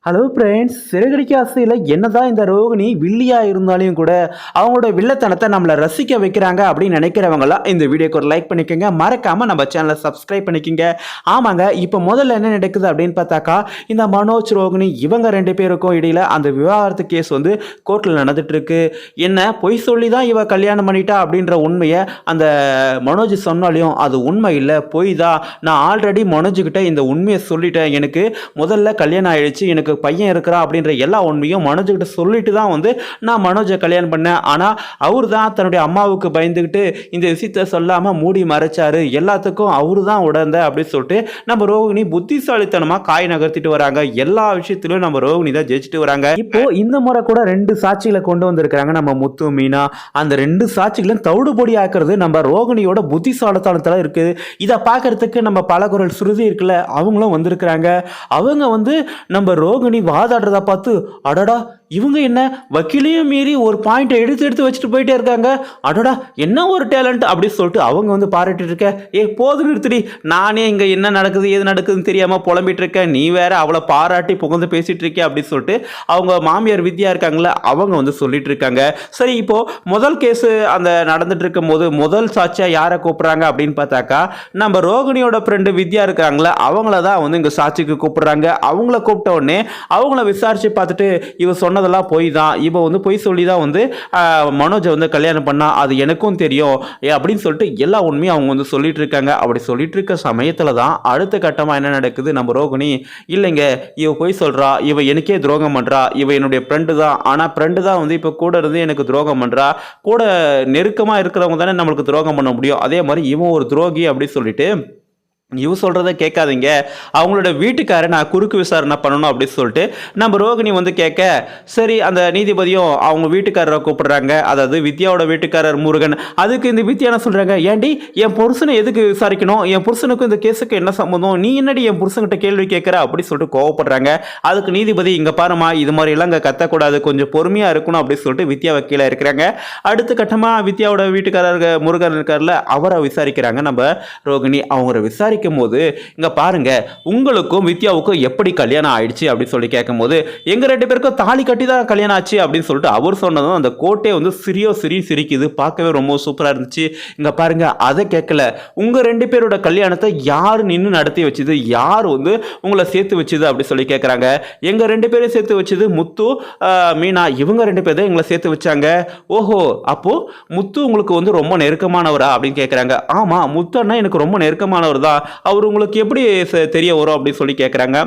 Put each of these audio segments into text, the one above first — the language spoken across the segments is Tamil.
ஹலோ ஃப்ரெண்ட்ஸ், சிறகடிக்க ஆசையில் என்னதான் இந்த ரோகிணி வில்லியாக இருந்தாலும் கூட அவங்களோட வில்லத்தனத்தை நம்மளை ரசிக்க வைக்கிறாங்க அப்படின்னு நினைக்கிறவங்களாம் இந்த வீடியோக்கு ஒரு லைக் பண்ணிக்கோங்க. மறக்காமல் நம்ம சேனலை சப்ஸ்கிரைப் பண்ணிக்கோங்க. ஆமாங்க, இப்போ முதல்ல என்ன நடக்குது அப்படின்னு பார்த்தாக்கா, இந்த மனோஜ் ரோகிணி இவங்க ரெண்டு பேருக்கும் இடையில் அந்த விவாகரத்து கேஸ் வந்து கோர்ட்டில் நடந்துட்டு இருக்கு. என்ன பொய் சொல்லி தான் இவ கல்யாணம் பண்ணிட்டா அப்படின்ற உண்மையை அந்த மனோஜ் சொன்னாலையும் அது உண்மை இல்லை, பொய் தான். நான் ஆல்ரெடி மனோஜுக்கிட்ட இந்த உண்மையை சொல்லிட்டேன். எனக்கு முதல்ல கல்யாணம் ஆயிடுச்சு, எனக்கு பையன் இருக்கிறா அப்படின்ற எல்லா உண்மையும் மனோஜ்கிட்ட சொல்லிட்டு தான் வந்து நான் மனோஜை கல்யாணம் பண்ணேன். ஆனால் அவர் தான் தன்னுடைய அம்மாவுக்கு பயந்துக்கிட்டு இந்த விஷயத்த சொல்லாமல் மூடி மறைச்சாரு. எல்லாத்துக்கும் அவரு தான் உடந்த அப்படின்னு சொல்லிட்டு நம்ம ரோகிணி புத்திசாலித்தனமாக காய் நகர்த்திட்டு வராங்க. எல்லா விஷயத்திலும் நம்ம ரோகிணி தான் ஜெயிச்சுட்டு வராங்க. இப்போ இந்த முறை கூட 2 சாட்சிகளை கொண்டு வந்திருக்கிறாங்க நம்ம முத்து மீனா. அந்த 2 சாட்சிகளும் தவிடுபொடி ஆக்குறது நம்ம ரோகிணியோட புத்திசாலித்தனத்தில் இருக்குது. இதை பார்க்கறதுக்கு நம்ம பலகுரல் சுருதி இருக்குல்ல, அவங்களும் வந்திருக்கிறாங்க. அவங்க வந்து நம்ம ரோகிணி வாதாடுறதா பார்த்து, அடடா இவங்க என்ன வக்கீலையும் மீறி ஒரு பாயிண்டை எடுத்து வச்சுட்டு போயிட்டே இருக்காங்க, அடடா என்ன ஒரு டேலண்ட் அப்படின்னு சொல்லிட்டு அவங்க வந்து பாராட்டிட்டு இருக்க. போது நிறுத்திடி, நானே இங்கே என்ன நடக்குது ஏது நடக்குதுன்னு தெரியாமல் புலம்பிட்டு இருக்கேன், நீ வேற அவளை பாராட்டி புகழ்ந்து பேசிட்டு இருக்கே அப்படின்னு சொல்லிட்டு அவங்க மாமியார் வித்யா இருக்காங்களே அவங்க வந்து சொல்லிட்டு இருக்காங்க. சரி, இப்போ முதல் கேஸு அந்த நடந்துட்டு இருக்கும் போது முதல் சாட்சியா யாரை கூப்பிடுறாங்க அப்படின்னு பார்த்தாக்கா, நம்ம ரோகிணியோட ஃப்ரெண்டு வித்யா இருக்காங்களே அவங்கள தான் வந்து இங்கே சாட்சிக்கு கூப்பிடுறாங்க. அவங்கள கூப்பிட்ட உடனே அவங்கள விசாரிச்சு பார்த்துட்டு, இவ சொன்னதெல்லாம் பொய் தான், இவ வந்து பொய் சொல்லி தான் வந்து மனோஜை வந்து கல்யாணம் பண்ணா, அது எனக்கும் தெரியும் அப்படின்னு சொல்லிட்டு எல்லா உண்மையும் அவங்க வந்து சொல்லிட்டு இருக்காங்க. அப்படி சொல்லிட்டு இருக்க சமயத்தில் தான் அடுத்த கட்டமாக என்ன நடக்குது, நம்ம ரோகிணி இல்லைங்க இவ பொய் சொல்றா, இவ எனக்கே துரோகம் பண்றா, இவ என்னுடைய ஃப்ரெண்டு தான், ஆனால் ஃப்ரெண்டு தான் வந்து இப்போ கூட இருந்து எனக்கு துரோகம் பண்றா, கூட நெருக்கமாக இருக்கிறவங்க தானே நம்மளுக்கு துரோகம் பண்ண முடியும், அதே மாதிரி இவன் ஒரு துரோகி அப்படின்னு சொல்லிட்டு இவ சொல்கிறத கேட்காதீங்க, அவங்களோட வீட்டுக்காரை நான் குறுக்கு விசாரணை பண்ணணும் அப்படின்னு சொல்லிட்டு நம்ம ரோகிணி வந்து கேட்க, சரி அந்த நீதிபதியும் அவங்க வீட்டுக்காரரை கூப்பிடுறாங்க, அதாவது வித்யாவோட வீட்டுக்காரர் முருகன். அதுக்கு இந்த வித்யா என்ன சொல்கிறாங்க, ஏண்டி என் புருஷனை எதுக்கு விசாரிக்கணும், என் புருஷனுக்கும் இந்த கேஸுக்கு என்ன சம்மந்தம், நீ என்னடி என் புருஷன்கிட்ட கேள்வி கேட்குற அப்படி சொல்லிட்டு கோவப்படுறாங்க. அதுக்கு நீதிபதி, இங்கே பாருமா இது மாதிரிலாம் இங்கே கத்தக்கூடாது, கொஞ்சம் பொறுமையாக இருக்கணும் அப்படின்னு சொல்லிட்டு வித்யா வக்கீலாக இருக்கிறாங்க. அடுத்த கட்டமாக வித்யாவோட வீட்டுக்காரர் முருகன் இருக்கார்ல அவரை விசாரிக்கிறாங்க நம்ம ரோகிணி. அவங்க விசாரிக்க போது, இங்க பாருங்க உங்களுக்கும் வித்யாவுக்கும் எப்படி கல்யாணம் ஆயிடுச்சு அப்படின்னு சொல்லி கேட்கும்போது, எங்க 2 பேருக்கும் தாலி கட்டி தான் கல்யாணம் ஆச்சு அப்படின்னு சொல்லிட்டு அவர் சொன்னதும் அந்த கோட்டை வந்து சிரிக்குது. பார்க்கவே ரொம்ப சூப்பரா இருந்துச்சு. இங்க பாருங்க அதை கேட்கல, உங்க 2 பேரோட கல்யாணத்தை யாரு நின்று நடத்தி வச்சது, யார் வந்து உங்களை சேர்த்து வச்சது அப்படி சொல்லி கேட்கறாங்க. எங்க 2 பேரையும் சேர்த்து வச்சது முத்து மீனா, இவங்க 2 பேரும் எங்களை சேர்த்து வச்சாங்க. ஓஹோ, அப்போ முத்து உங்களுக்கு வந்து ரொம்ப நெருக்கமானவரா அப்படின்னு கேட்கறாங்க. ஆமா, முத்து அண்ணா எனக்கு ரொம்ப நெருக்கமானவர் தான், அவர் உங்களுக்கு எப்படி தெரிய வரும் அப்படின்னு சொல்லி கேட்குறாங்க.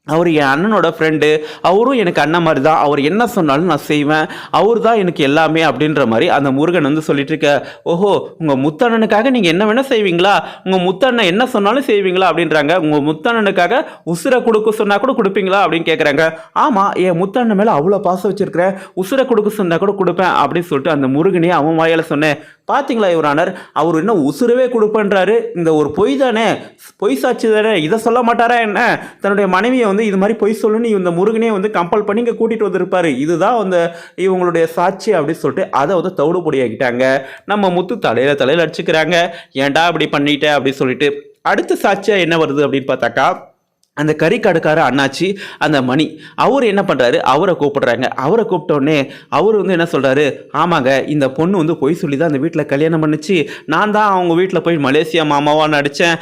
அவர் என் அண்ணனோட ஃப்ரெண்டு, அவரும் எனக்கு அண்ணன் மாதிரி தான், அவர் என்ன சொன்னாலும் நான் செய்வேன், அவர் தான் எனக்கு எல்லாமே அப்படின்ற மாதிரி அந்த முருகன் வந்து சொல்லிட்டு இருக்க. ஓஹோ, உங்கள் முத்தண்ணனுக்காக நீங்கள் என்ன வேணால் செய்வீங்களா, உங்கள் முத்தண்ணன் என்ன சொன்னாலும் செய்வீங்களா அப்படின்றாங்க. உங்கள் முத்தண்ணனுக்காக உசுரை கொடுக்க சொன்னால் கூட கொடுப்பீங்களா அப்படின்னு கேட்குறாங்க. ஆமாம், என் முத்தண்ணன் மேலே அவ்வளோ பாசம் வச்சிருக்கிறேன், உசுரை கொடுக்க சொன்னால் கூட கொடுப்பேன் அப்படின்னு சொல்லிட்டு அந்த முருகனே அவன் வாயால் சொன்னேன். பார்த்தீங்களா இவரானர், அவர் என்ன உசுரவே கொடுப்பேன்றாரு, இந்த ஒரு பொய் தானே, பொய் சாட்சி தானே, இதை சொல்ல மாட்டாரா என்ன, தன்னுடைய மனைவியை வந்து இது மாதிரி பொய் சொல்லுன்னு இந்த முருகனே வந்து கம்பல் பண்ணி இங்கே கூட்டிகிட்டு வந்திருப்பாரு, இதுதான் வந்து இவங்களுடைய சாட்சி அப்படின்னு சொல்லிட்டு அதை வந்து தவிடு பொடியாக்கிட்டாங்க. நம்ம முத்து தலையில் அடிச்சுக்கிறாங்க, ஏன்டா அப்படி பண்ணிட்டேன் அப்படின்னு சொல்லிட்டு. அடுத்த சாட்சியாக என்ன வருது அப்படின்னு பார்த்தாக்கா, அந்த கறிக்கடைக்கார அண்ணாச்சி அந்த மணி அவர் என்ன பண்ணுறாரு, அவரை கூப்பிடுறாங்க. அவரை கூப்பிட்டோடனே அவர் வந்து என்ன சொல்கிறாரு, ஆமாங்க இந்த பொண்ணு வந்து பொய் சொல்லி தான் அந்த வீட்டில் கல்யாணம் பண்ணிச்சு, நான் தான் அவங்க வீட்டில் போய் மலேசியா மாமாவாக நடித்தேன்,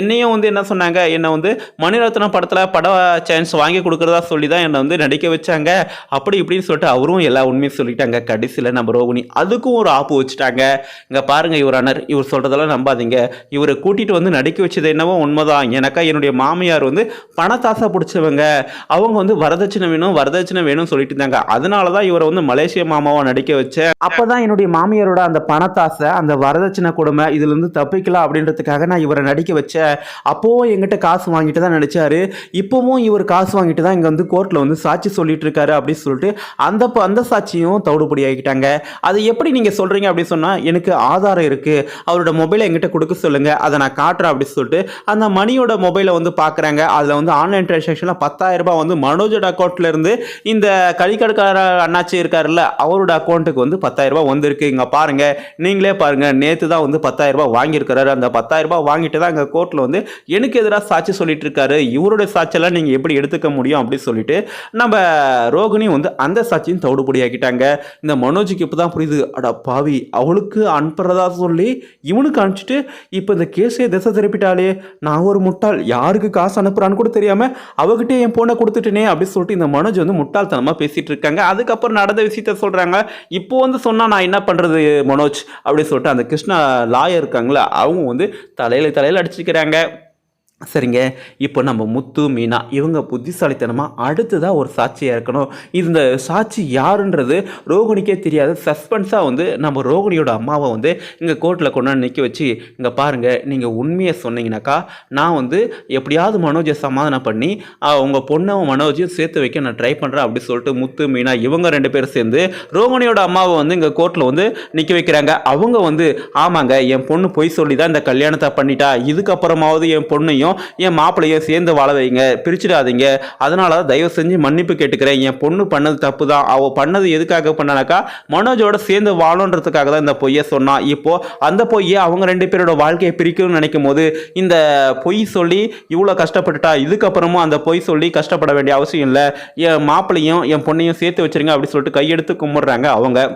என்னையும் வந்து என்ன சொன்னாங்க, என்னை வந்து மணிரத்னம் படத்தில் பட சான்ஸ் வாங்கி கொடுக்குறதா சொல்லி தான் என்னை வந்து நடிக்க வச்சாங்க, அப்படி இப்படின்னு சொல்லிட்டு அவரும் எல்லா உண்மையும் சொல்லிட்டாங்க. கடைசியில் நம்ம ரோகிணி அதுக்கும் ஒரு ஆப்பு வச்சுட்டாங்க. இங்கே பாருங்கள் இவர் இவர் சொல்கிறதெல்லாம் நம்பாதீங்க, இவரை கூட்டிகிட்டு வந்து நடிக்க வச்சது என்னவோ உண்மைதான், எனக்கா என்னுடைய மாமியார் வந்து பணத்தாசை பிடிச்சவங்க, அவங்க வந்து வரதட்சணை வேணும் சொல்லிட்டு இருந்தாங்க, அதனால தான் இவரை வந்து மலேசிய மாமாவை நடிக்க வச்சேன், அப்பதான் என்னுடைய மாமியாரோட அந்த பணத்தாசை அந்த வரதட்சணை கொடுமை இதுல இருந்து தப்பிக்கலாம் அப்படின்றதுக்காக நான் இவரை நடிக்க வச்சேன், அப்போவும் எங்கிட்ட காசு வாங்கிட்டு தான் நடிச்சாரு, இப்போவும் இவர் காசு வாங்கிட்டு தான் இங்க வந்து கோர்ட்ல வந்து சாட்சி சொல்லிட்டு இருக்காரு அப்படின்னு சொல்லிட்டு அந்த சாட்சியும் தவிடுபடி ஆகிட்டாங்க. அது எப்படி நீங்க சொல்றீங்க அப்படின்னு சொன்னா, எனக்கு ஆதாரம் இருக்கு, அவரோட மொபைலை எங்கிட்ட கொடுக்க சொல்லுங்க, அதை நான் காட்டுறேன் அப்படின்னு சொல்லிட்டு அந்த மணியோட மொபைலை வந்து பாக்குறாங்க. பண்ணியிருக்காங்க. அதில் வந்து ஆன்லைன் டிரான்சாக்ஷனில் 10,000 ரூபாய் வந்து மனோஜோட அக்கௌண்ட்டில் இருந்து இந்த கறிக்கடைக்கார அண்ணாச்சி இருக்காருல்ல அவரோட அக்கௌண்ட்டுக்கு வந்து 10,000 ரூபாய் வந்திருக்கு. இங்கே பாருங்கள், நீங்களே பாருங்கள், நேற்று தான் வந்து 10,000 ரூபாய் வாங்கியிருக்கிறாரு. அந்த 10,000 ரூபாய் வாங்கிட்டு தான் இங்கே கோர்ட்டில் வந்து எனக்கு எதிராக சாட்சி சொல்லிட்டு இருக்காரு. இவருடைய சாட்சியெல்லாம் நீங்கள் எப்படி எடுத்துக்க முடியும் அப்படின்னு சொல்லிட்டு நம்ம ரோகிணி வந்து அந்த சாட்சியும் தவிடுபடியாக்கிட்டாங்க. இந்த மனோஜுக்கு இப்போ தான் புரியுது, அட பாவி, அவளுக்கு அனுப்புறதா சொல்லி இவனுக்கு அனுப்பிச்சிட்டு இப்போ இந்த கேஸே திசை திருப்பிட்டாலே, நான் ஒரு முட்டாள், யாருக்கு காசு அனுப்புறான்னு கூட தெரியாமல் அவகிட்டே என் பொண்ணை கொடுத்துட்டேனே அப்படின்னு சொல்லிட்டு இந்த மனோஜ் வந்து முட்டாள்தனமாக பேசிட்டு இருக்காங்க. அதுக்கப்புறம் நடந்த விஷயத்த சொல்கிறாங்க. இப்போ வந்து சொன்னால் நான் என்ன பண்ணுறது மனோஜ் அப்படின்னு சொல்லிட்டு அந்த கிருஷ்ணா லாயர் இருக்காங்களா அவங்க வந்து தலையில் அடிச்சுக்கிறாங்க. சரிங்க, இப்போ நம்ம முத்து மீனா இவங்க புத்திசாலித்தனமாக அடுத்ததாக ஒரு சாட்சியாக இருக்கணும். இந்த சாட்சி யாருன்றது ரோகிணிக்கே தெரியாது. சஸ்பென்ஸாக வந்து நம்ம ரோகிணியோட அம்மாவை வந்து இங்கே கோர்ட்டில் கொண்டாந்து நிற்க வச்சு, இங்கே பாருங்கள், நீங்கள் உண்மையை சொன்னீங்கன்னாக்கா நான் வந்து எப்படியாவது மனோஜை சமாதானம் பண்ணி உங்கள் பொண்ணை மனோஜையும் சேர்த்து வைக்க நான் ட்ரை பண்ணுறேன் அப்படி சொல்லிட்டு முத்து மீனா இவங்க 2 பேரும் சேர்ந்து ரோகிணியோட அம்மாவை வந்து இங்கே கோர்ட்டில் வந்து நிற்க வைக்கிறாங்க. அவங்க வந்து ஆமாங்க, என் பொண்ணு பொய் சொல்லி தான் இந்த கல்யாணத்தை பண்ணிட்டா, இதுக்கப்புறமாவது என் பொண்ணையும் என் மாப்பிள்ளையும் சேர்ந்து வாழ வைங்க, பிரிச்சிடாதீங்க, அதனால தயவு செஞ்சு மன்னிப்பு கேட்டுக்கிறேன், என் பொண்ணு பண்ணது தப்பு தான், அவள் பண்ணது எதுக்காக பண்ணானாக்கா மனோஜோட சேர்ந்து வாழன்றதுக்காக தான் இந்த பொய்யை சொன்னான். இப்போ அந்த பொய்யை அவங்க 2 பேரோட வாழ்க்கையை பிரிக்கணும்னு நினைக்கும் போது இந்த பொய் சொல்லி இவ்வளோ கஷ்டப்பட்டுட்டா, இதுக்கப்புறமும் அந்த பொய் சொல்லி கஷ்டப்பட வேண்டிய அவசியம் இல்லை, என் மாப்பிள்ளையும் என் பொண்ணையும் சேர்த்து வச்சிருங்க அப்படின்னு சொல்லிட்டு கையெடுத்து கும்பிட்றாங்க. அவங்க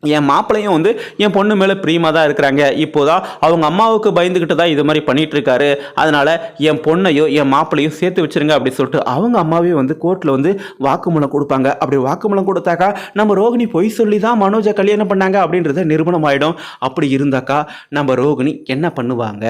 என் மாப்பிள்ளையும் வந்து என் பொண்ணு மேலே பிரியமாக தான் இருக்கிறாங்க. இப்போதான் அவங்க அம்மாவுக்கு பயந்துக்கிட்டு தான் இது மாதிரி பண்ணிட்டு இருக்காரு, அதனால என் பொண்ணையும் என் மாப்பிள்ளையும் சேர்த்து வச்சிருங்க அப்படின்னு சொல்லிட்டு அவங்க அம்மாவே வந்து கோர்ட்டில் வந்து வாக்குமூலம் கொடுப்பாங்க. அப்படி வாக்குமூலம் கொடுத்தாக்கா நம்ம ரோகிணி பொய் சொல்லி தான் மனோஜை கல்யாணம் பண்ணாங்க அப்படின்றத நிரூபணம் ஆகிடும். அப்படி இருந்தாக்கா நம்ம ரோகிணி என்ன பண்ணுவாங்க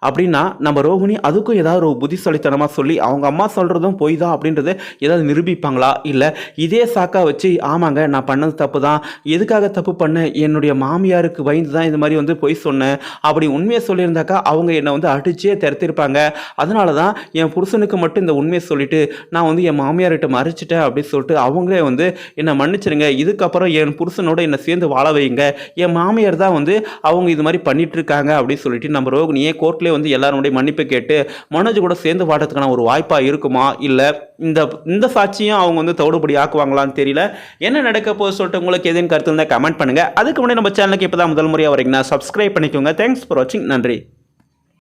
அப்படின்னா, நம்ம ரோகிணி அதுக்கும் ஏதாவது ஒரு புத்திசாலித்தனமாக சொல்லி அவங்க அம்மா சொல்கிறதும் பொய் தான் அப்படின்றத ஏதாவது நிரூபிப்பாங்களா, இல்லை இதே சாக்கா வச்சு ஆமாங்க நான் பண்ணது தப்பு தான், எதுக்காக தப்பு பண்ணேன், என்னுடைய மாமியாருக்கு பயந்து தான் இது மாதிரி வந்து பொய் சொன்னேன், அப்படி உண்மையை சொல்லியிருந்தாக்கா அவங்க என்னை வந்து அடிச்சே திறத்திருப்பாங்க, அதனால தான் என் புருஷனுக்கு மட்டும் இந்த உண்மையை சொல்லிவிட்டு நான் வந்து என் மாமியார்கிட்ட மறைச்சிட்டேன் அப்படின்னு சொல்லிட்டு அவங்களே வந்து என்னை மன்னிச்சிருங்க, இதுக்கப்புறம் என் புருஷனோட என்னை சேர்ந்து வாழ வைங்க, என் மாமியார் தான் வந்து அவங்க இது மாதிரி பண்ணிட்டு இருக்காங்க அப்படின்னு சொல்லிட்டு நம்ம ரோகிணியே கோர்ட்லேயே வந்து எல்லாருடைய மன்னிப்பு கேட்டு மனோஜ் கூட சேர்ந்து வாடுறதுக்கான ஒரு வாய்ப்பாக இருக்குமா, இல்லை இந்த சாட்சியும் அவங்க வந்து தவிடுபடி ஆக்குவாங்களான்னு தெரியல. என்ன நடக்க போது சொல்லிட்டு உங்களுக்கு எதுன்னு கருத்து இருந்தால் கமெண்ட் பண்ணுங்கள். அதுக்கு முன்னாடி நம்ம சேனலுக்கு இப்போ தான் முதல் முறையாக வரீங்கன்னா சப்ஸ்கிரைப் பண்ணிக்கோங்க. தேங்க்ஸ் ஃபார் வாட்சிங். நன்றி.